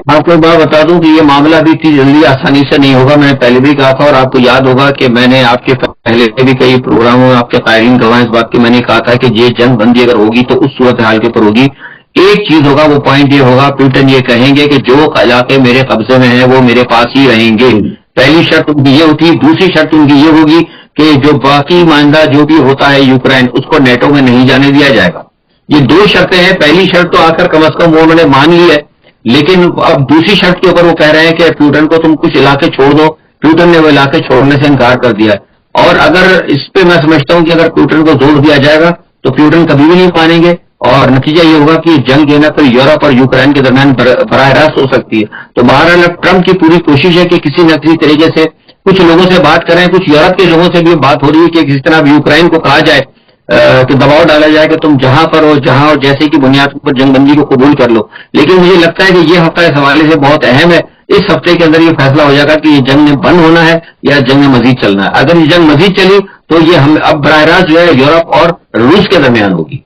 आपको एक बात बता दूं कि ये मामला भी इतनी जल्दी आसानी से नहीं होगा। मैंने पहले भी कहा था, और आपको याद होगा कि मैंने आपके पहले भी कई प्रोग्रामों में आपके कायरीन गवाह इस बात की मैंने कहा था कि ये जंग बंदी अगर होगी तो उस सूरत हाल के ऊपर होगी। एक चीज होगा, वो पॉइंट ये होगा, पुतिन ये कहेंगे कि जो इलाके मेरे कब्जे में है वो मेरे पास ही रहेंगे। पहली शर्त उनकी ये होती है। दूसरी शर्त उनकी ये होगी कि जो बाकी माइंदा जो भी होता है यूक्रेन, उसको नेटो में नहीं जाने दिया जाएगा। ये दो शर्तें हैं। पहली शर्त तो आकर कम से कम वो उन्होंने मान ली है, लेकिन अब दूसरी शर्त के ऊपर वो कह रहे हैं कि पुतिन को तुम कुछ इलाके छोड़ दो। पुतिन ने वो इलाके छोड़ने से इनकार कर दिया है। और अगर इस पे मैं समझता हूं कि अगर पुतिन को जोर दिया जाएगा तो पुतिन कभी भी नहीं मानेंगे, और नतीजा ये होगा कि जंग जो है फिर यूरोप और यूक्रेन के दरमियान बराह रास्त हो सकती है। तो बहरहाल ट्रंप की पूरी कोशिश है कि किसी न किसी तरीके से कुछ लोगों से बात करें। कुछ यूरोप के लोगों से भी बात हो रही है कि किसी तरह यूक्रेन को कहा जाए कि दबाव डाला जाए कि तुम जहां पर हो, जहां और जैसे की बुनियाद पर जंगबंदी को कबूल कर लो। लेकिन मुझे लगता है कि ये हफ्ता इस हवाले से बहुत अहम है। इस हफ्ते के अंदर ये फैसला हो जाएगा कि ये जंग में बंद होना है या जंग में मजीद चलना है। अगर ये जंग मजीद चली तो ये हम अब बराह रास्त जो है यूरोप और रूस के दरमियान होगी।